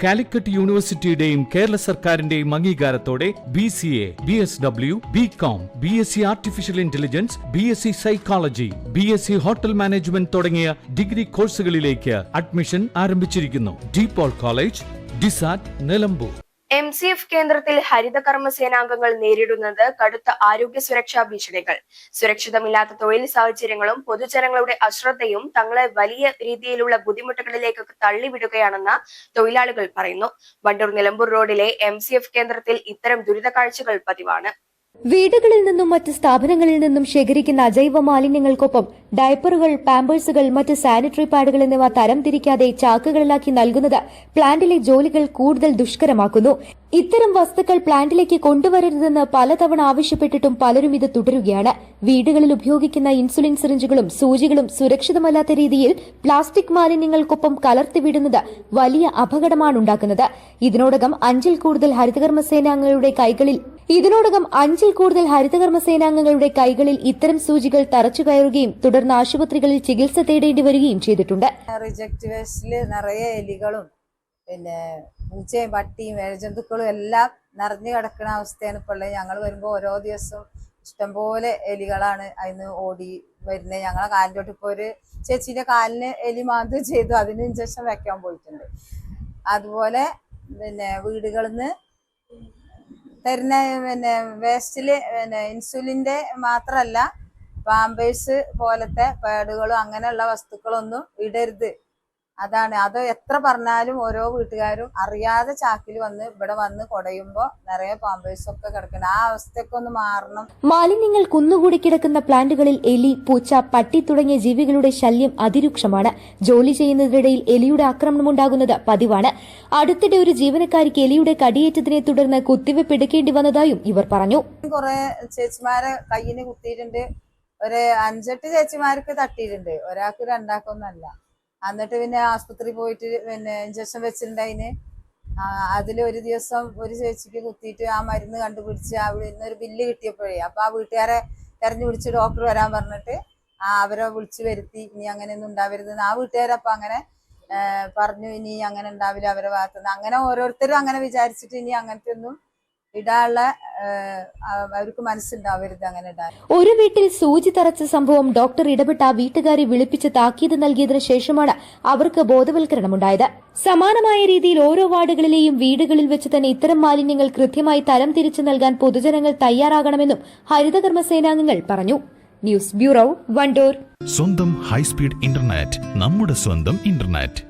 കാലിക്കറ്റ് യൂണിവേഴ്സിറ്റിയുടെയും കേരള സർക്കാരിന്റെയും അംഗീകാരത്തോടെ BCA, BSW, BCom, BSc artificial intelligence, BSc psychology, BSc hotel management തുടങ്ങിയ ഡിഗ്രി കോഴ്സുകളിലേക്ക് അഡ്മിഷൻ ആരംഭിച്ചിരിക്കുന്നു. DPOL കോളേജ്, ഡിസാറ്റ്, നിലമ്പൂർ. MCF കേന്ദ്രത്തിൽ ഹരിതകർമ്മ സേനാംഗങ്ങൾ നേരിടുന്നത് കടുത്ത ആരോഗ്യ സുരക്ഷാ ഭീഷണികൾ. സുരക്ഷിതമില്ലാത്ത തൊഴിൽ സാഹചര്യങ്ങളും പൊതുജനങ്ങളുടെ അശ്രദ്ധയും തങ്ങളെ വലിയ രീതിയിലുള്ള ബുദ്ധിമുട്ടുകളിലേക്ക് തള്ളിവിടുകയാണെന്ന് തൊഴിലാളികൾ പറയുന്നു. വണ്ടൂർ നിലമ്പൂർ റോഡിലെ MCF കേന്ദ്രത്തിൽ ഇത്തരം ദുരിത കാഴ്ചകൾ പതിവാണ്. വീടുകളിൽ നിന്നും മറ്റ് സ്ഥാപനങ്ങളിൽ നിന്നും ശേഖരിക്കുന്ന അജൈവ മാലിന്യങ്ങൾക്കൊപ്പം ഡയപ്പറുകൾ, പാമ്പേഴ്സുകൾ, മറ്റ് സാനിറ്ററി പാഡുകൾ എന്നിവ തരംതിരിക്കാതെ ചാക്കുകളിലാക്കി നൽകുന്നത് പ്ലാന്റിലെ ജോലികൾ കൂടുതൽ ദുഷ്കരമാക്കുന്നു. ഇത്തരം വസ്തുക്കൾ പ്ലാന്റിലേക്ക് കൊണ്ടുവരരുതെന്ന് പലതവണ ആവശ്യപ്പെട്ടിട്ടും പലരും ഇത് തുടരുകയാണ്. വീടുകളിൽ ഉപയോഗിക്കുന്ന ഇൻസുലിൻ സിറിഞ്ചുകളും സൂചികളും സുരക്ഷിതമല്ലാത്ത രീതിയിൽ പ്ലാസ്റ്റിക് മാലിന്യങ്ങൾക്കൊപ്പം കലർത്തിവിടുന്നത് വലിയ അപകടമാണുണ്ടാക്കുന്നത്. ഇതിനോടകം അഞ്ചിൽ കൂടുതൽ ഹരിതകർമ്മ സേനാംഗങ്ങളുടെ കൈകളിൽ ഇത്തരം സൂചികൾ തറച്ചു കയറുകയും തുടർന്ന് ആശുപത്രികളിൽ ചികിത്സ തേടേണ്ടി വരികയും ചെയ്തിട്ടുണ്ട്. റിജക്ട് വേസ്റ്റില് നിറയെ എലികളും പൂച്ചയും പട്ടിയും ഇഴജന്തുക്കളും എല്ലാം നിറഞ്ഞു കിടക്കുന്ന അവസ്ഥയാണ് ഇപ്പോൾ ഉള്ളത്. ഞങ്ങൾ വരുമ്പോൾ ഓരോ ദിവസവും ഇഷ്ടംപോലെ എലികളാണ് അതിന് ഓടി വരുന്നത്. ഞങ്ങളെ കാലിൻ്റെ തൊട്ട് ഇപ്പോൾ ഒരു ചേച്ചീൻ്റെ കാലിന് എലി മാന്തുകയും ചെയ്തു. അതിന് ഇഞ്ചക്ഷൻ വെക്കാൻ പോയിട്ടുണ്ട്. അതുപോലെ വീടുകളിൽ നിന്ന് തരുന്ന വേസ്റ്റില് ഇൻസുലിൻ്റെ മാത്രമല്ല പാമ്പേഴ്സ് പോലത്തെ പാഡുകളും അങ്ങനെയുള്ള വസ്തുക്കളൊന്നും ഇടരുത്. അത് എത്ര പറഞ്ഞാലും ഓരോ വീട്ടുകാരും അറിയാതെ ചാക്കിൽ ഇവിടെ വന്ന് കുടയുമ്പോൾ നിറയെ പാമ്പേഴ്സൊക്കെ കിടക്കണം. ആ അവസ്ഥയൊക്കെ ഒന്ന് മാറണം. മാലിന്യങ്ങൾ കുന്നുകൂടി കിടക്കുന്ന പ്ലാന്റുകളിൽ എലി, പൂച്ച, പട്ടി തുടങ്ങിയ ജീവികളുടെ ശല്യം അതിരൂക്ഷമാണ്. ജോലി ചെയ്യുന്നതിനിടയിൽ എലിയുടെ ആക്രമണമുണ്ടാകുന്നത് പതിവാണ്. അടുത്തിടെ ഒരു ജീവനക്കാരിക്ക് എലിയുടെ കടിയേറ്റതിനെ തുടർന്ന് കുത്തിവെപ്പ് എടുക്കേണ്ടി വന്നതായും ഇവർ പറഞ്ഞു. കുറെ ചേച്ചിമാരെ കയ്യിന് കുത്തിയിട്ടുണ്ട്. ഒരു 5-8 ചേച്ചിമാർക്ക് തട്ടിയിട്ടുണ്ട്. ഒരാൾക്ക് രണ്ടാക്കൊന്നല്ല. എന്നിട്ട് ആസ്പത്രി പോയിട്ട് ഇഞ്ചക്ഷൻ വെച്ചിട്ടുണ്ടതിന്. അതിലൊരു ദിവസം ഒരു ചേച്ചിക്ക് കുത്തിയിട്ട് ആ മരുന്ന് കണ്ടുപിടിച്ച് അവിടെ നിന്നൊരു ബില്ല് കിട്ടിയപ്പോഴേ അപ്പൊ ആ വീട്ടുകാരെ തെരഞ്ഞു പിടിച്ച് ഡോക്ടർ വരാൻ പറഞ്ഞിട്ട് അവരെ വിളിച്ചു വരുത്തി. ഇനി അങ്ങനെയൊന്നും ഉണ്ടാവരുതെന്ന് ആ വീട്ടുകാരപ്പം അങ്ങനെ പറഞ്ഞു. ഇനി അങ്ങനെ ഉണ്ടാവില്ല അവരെ ഭാഗത്തുനിന്ന്. അങ്ങനെ ഓരോരുത്തരും അങ്ങനെ വിചാരിച്ചിട്ട് ഇനി അങ്ങനത്തെ ഒന്നും ഇടാനുള്ള അവർക്ക് മനസ്സുണ്ടാവരുത്. അങ്ങനെ ഇടാൻ ഒരു വീട്ടിൽ സൂചി തറച്ച സംഭവം ഡോക്ടർ ഇടപെട്ട ആ വീട്ടുകാരെ വിളിപ്പിച്ച് താക്കീത് നൽകിയതിനു ശേഷമാണ് അവർക്ക് ബോധവൽക്കരണമുണ്ടായത്. സമാനമായ രീതിയിൽ ഓരോ വാർഡുകളിലെയും വീടുകളിൽ വെച്ച് തന്നെ ഇത്തരം മാലിന്യങ്ങൾ കൃത്യമായി തരം തിരിച്ചു നൽകാൻ പൊതുജനങ്ങൾ തയ്യാറാകണമെന്നും ഹരിതകർമ്മ സേനാംഗങ്ങൾ പറഞ്ഞു. News bureau, Wandoor. സ്വന്തം ഹൈസ്പീഡ് ഇന്റർനെറ്റ്, നമ്മുടെ സ്വന്തം ഇന്റർനെറ്റ്.